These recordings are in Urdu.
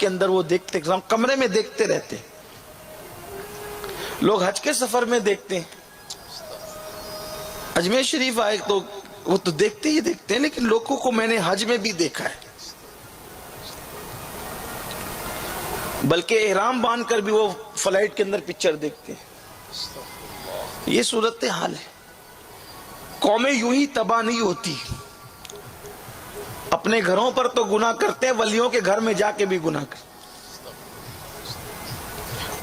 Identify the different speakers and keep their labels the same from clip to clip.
Speaker 1: کے اندر وہ دیکھتے، کمرے میں دیکھتے رہتے. لوگ حج کے سفر میں دیکھتے ہیں، اجمیر شریف آئے تو وہ تو دیکھتے ہی دیکھتے ہیں، لیکن لوگوں کو میں نے حج میں بھی دیکھا ہے، بلکہ احرام باندھ کر بھی وہ فلائٹ کے اندر پکچر دیکھتے ہیں. یہ صورتحال ہے. قومیں یوں ہی تباہ نہیں ہوتی. اپنے گھروں پر تو گناہ کرتے ہیں، ولیوں کے گھر میں جا کے بھی گناہ کرتے.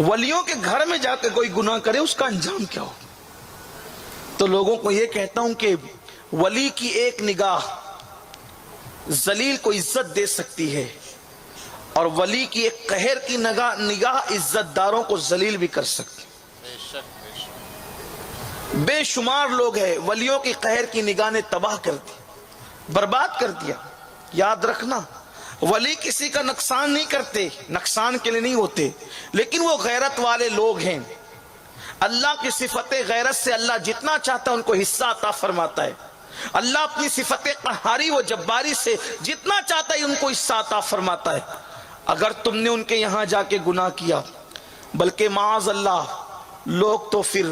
Speaker 1: ولیوں کے گھر میں جا کے کوئی گناہ کرے اس کا انجام کیا ہو؟ تو لوگوں کو یہ کہتا ہوں کہ ولی کی ایک نگاہ ذلیل کو عزت دے سکتی ہے، اور ولی کی ایک قہر کی نگاہ عزت داروں کو ذلیل بھی کر سکتی. بے شمار لوگ ہیں ولیوں کی قہر کی نگاہ نے تباہ کر دی، برباد کر دیا. یاد رکھنا، ولی کسی کا نقصان نہیں کرتے، نقصان کے لیے نہیں ہوتے، لیکن وہ غیرت والے لوگ ہیں. اللہ کی صفت غیرت سے اللہ جتنا چاہتا ہے ان کو حصہ عطا فرماتا ہے. اللہ اپنی صفت قہاری و جباری سے جتنا چاہتا ہے ان کو حصہ عطا فرماتا ہے. اگر تم نے ان کے یہاں جا کے گناہ کیا، بلکہ معاذ اللہ لوگ تو پھر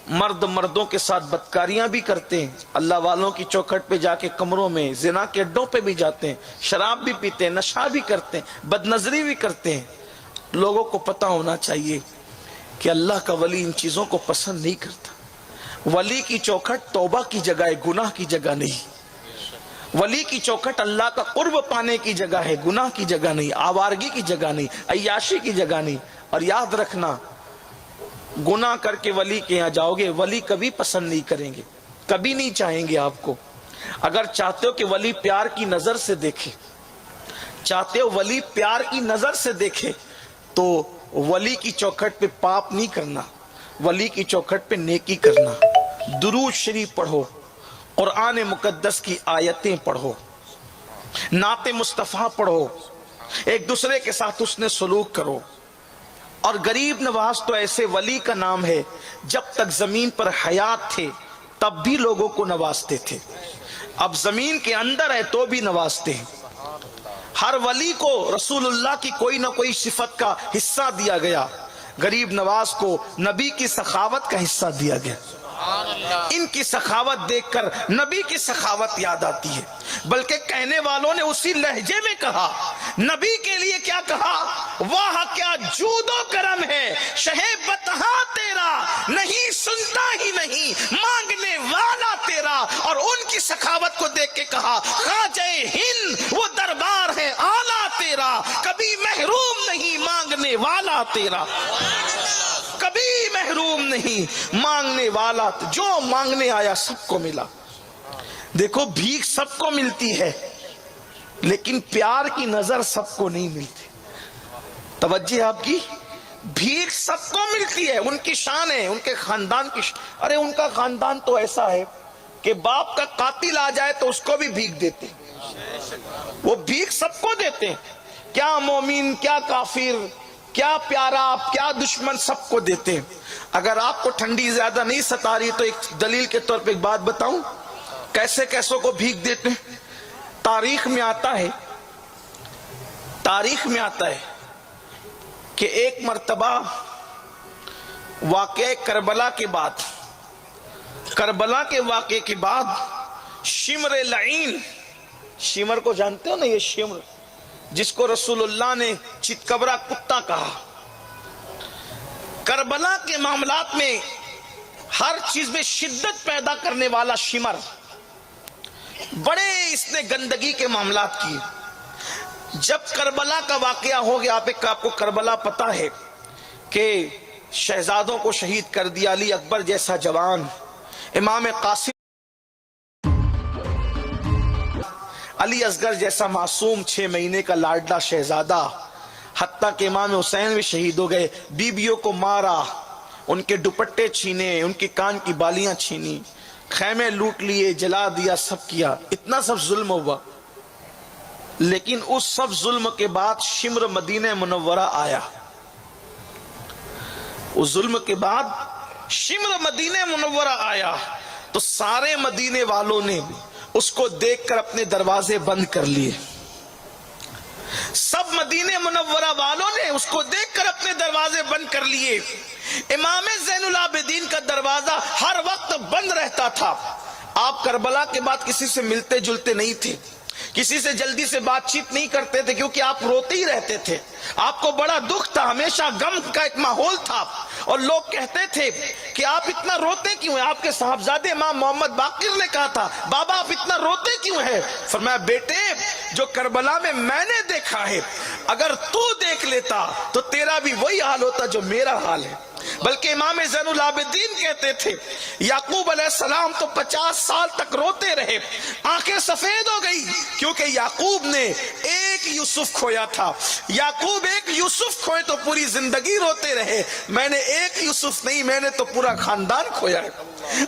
Speaker 1: مردوں کے ساتھ بدکاریاں بھی کرتے ہیں، اللہ والوں کی چوکھٹ پہ جا کے کمروں میں زنا کے اڈوں پہ بھی جاتے ہیں، شراب بھی پیتے ہیں، نشہ بھی کرتے ہیں، بد نظری بھی کرتے ہیں. لوگوں کو پتہ ہونا چاہیے کہ اللہ کا ولی ان چیزوں کو پسند نہیں کرتا. ولی کی چوکھٹ توبہ کی جگہ ہے، گناہ کی جگہ نہیں. ولی کی چوکھٹ اللہ کا قرب پانے کی جگہ ہے، گناہ کی جگہ نہیں، آوارگی کی جگہ نہیں، عیاشی کی جگہ نہیں. اور یاد رکھنا، گناہ کر کے ولی کے یہاں جاؤ گے، ولی کبھی پسند نہیں کریں گے، کبھی نہیں چاہیں گے آپ کو. اگر چاہتے ہو کہ ولی پیار کی نظر سے دیکھے، چاہتے ہو ولی پیار کی نظر سے دیکھے، تو ولی کی چوکھٹ پہ پاپ نہیں کرنا، ولی کی چوکھٹ پہ نیکی کرنا. درود شریف پڑھو، قرآن مقدس کی آیتیں پڑھو، نعت مصطفیٰ پڑھو، ایک دوسرے کے ساتھ حسن سلوک کرو. اور غریب نواز تو ایسے ولی کا نام ہے، جب تک زمین پر حیات تھے تب بھی لوگوں کو نوازتے تھے، اب زمین کے اندر ہے تو بھی نوازتے ہیں. ہر ولی کو رسول اللہ کی کوئی نہ کوئی صفت کا حصہ دیا گیا. غریب نواز کو نبی کی سخاوت کا حصہ دیا گیا. ان کی سخاوت دیکھ کر نبی کی سخاوت یاد آتی ہے. بلکہ کہنے والوں نے اسی لہجے میں کہا، نبی کے لیے کیا کہا، واہ کیا جود و کرم ہے شہ بتہا تیرا، نہیں سنتا ہی نہیں مانگنے والا تیرا. اور ان کی سخاوت کو دیکھ کے کہا، خواجہ ہند وہ دربار ہے آلہ تیرا، کبھی محروم نہیں مانگنے والا تیرا، کبھی محروم نہیں مانگنے والا، جو مانگنے آیا سب کو ملا. دیکھو بھیک سب کو ملتی ہے، لیکن پیار کی نظر سب کو نہیں ملتی. توجہ آپ کی، بھیک سب کو ملتی ہے، ان کی شان ہے، ان کے خاندان کی ارے ان کا خاندان تو ایسا ہے کہ باپ کا قاتل آ جائے تو اس کو بھی بھیک دیتے، وہ بھیک سب کو دیتے ہیں. کیا مومن، کیا کافر، کیا پیارا، کیا دشمن، سب کو دیتے ہیں. اگر آپ کو ٹھنڈی زیادہ نہیں ستا رہی تو ایک دلیل کے طور پہ ایک بات بتاؤں، کیسے کیسوں کو بھیک دیتے ہیں. تاریخ میں آتا ہے کہ ایک مرتبہ واقعہ کربلا کے واقعے کے بعد شمر لعین، شمر کو جانتے ہو نا، یہ شمر جس کو رسول اللہ نے چتکبرا کتا کہا. کربلا کے معاملات میں ہر چیز میں شدت پیدا کرنے والا شمر، بڑے اس نے گندگی کے معاملات کیے. جب کربلا کا واقعہ ہو گیا، آپ کو کربلا پتہ ہے کہ شہزادوں کو شہید کر دیا، علی اکبر جیسا جوان، امام قاسم، علی اصغر جیسا معصوم 6 مہینے کا لاڈلا شہزادہ، حتیٰ کہ امام حسین بھی شہید ہو گئے. بیویوں کو مارا، ان کے دوپٹے چھینے، ان کی کان کی بالیاں چھینی، خیمے لوٹ لیے، جلا دیا، سب کیا. اتنا سب ظلم ہوا. لیکن اس سب ظلم کے بعد شمر مدینہ منورہ آیا. اس ظلم کے بعد شمر مدینہ منورہ آیا تو سارے مدینے والوں نے اس کو دیکھ کر اپنے دروازے بند کر لیے. سب مدینے منورہ والوں نے اس کو دیکھ کر اپنے دروازے بند کر لیے. امام زین العابدین کا دروازہ ہر وقت بند رہتا تھا. آپ کربلا کے بعد کسی سے ملتے جلتے نہیں تھے, کسی سے جلدی سے بات چیت نہیں کرتے تھے, کیونکہ آپ روتے ہی رہتے تھے. آپ کو بڑا دکھ تھا, ہمیشہ غم کا ایک ماحول تھا, اور لوگ کہتے تھے کہ آپ اتنا روتے کیوں ہیں. آپ کے صاحبزادے امام محمد باقر نے کہا تھا, بابا آپ اتنا روتے کیوں ہیں؟ فرمایا, بیٹے جو کربلا میں نے دیکھا ہے, اگر تو دیکھ لیتا تو تیرا بھی وہی حال ہوتا جو میرا حال ہے. بلکہ امام زین العابدین کہتے تھے یعقوب علیہ السلام تو 50 سال تک روتے رہے, آنکھیں سفید ہو گئی, کیونکہ یعقوب نے ایک یوسف کھویا تھا. یعقوب ایک یوسف کھوئے تو پوری زندگی روتے رہے, میں نے ایک یوسف نہیں, میں نے تو پورا خاندان کھویا ہے.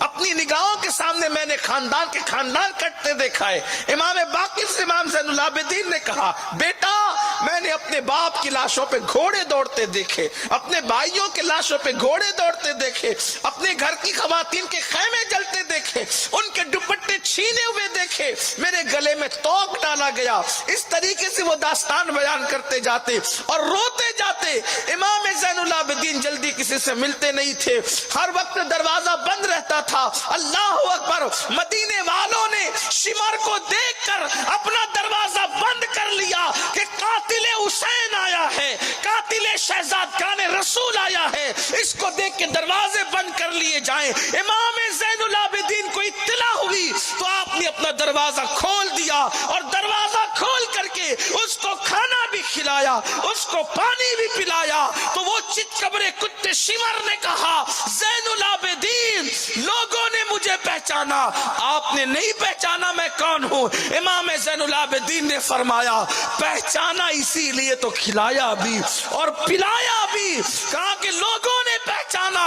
Speaker 1: اپنی نگاہوں کے سامنے میں نے خاندان کٹتے دیکھا ہے. امام باقر سے امام زین العابدین نے کہا, بیٹا میں نے اپنے باپ کی لاشوں پہ گھوڑے دوڑتے دیکھے, اپنے بھائیوں کے لاشوں پہ گھوڑے دوڑتے دیکھے, اپنے گھر کی خواتین کے خیمے جلتے دیکھے, ان کے دوپٹے چھینے ہوئے دیکھے, میرے گلے میں توق ڈالا گیا. اس طریقے سے وہ داستان بیان کرتے جاتے اور روتے جاتے. امام زین العابدین جلدی کسی سے ملتے نہیں تھے, ہر وقت دروازہ بند رہتا تھا. اللہ اکبر, مدینے والوں نے شمر کو دیکھ کر اپنا دروازہ بند کر لیا کہ قاتل حسین آیا ہے, قاتل شہزادگان رسول آیا ہے, اس کو دیکھ کے دروازے بند کر لیے جائیں. امام زین العابدین کو اطلاع ہوئی تو آپ نے اپنا دروازہ کھول دیا, اور دروازہ کھول کر کے اس کو کھانا بھی کھلایا, اس کو پانی بھی پلایا. تو وہ چت قبر کتے شمر نے کہا, زین العابدین لوگوں نے مجھے پہچانا, آپ نے نہیں پہچانا میں کون ہوں. امام زین العابدین نے فرمایا, پہچانا اسی لیے تو کھلایا بھی اور پلایا بھی. کہا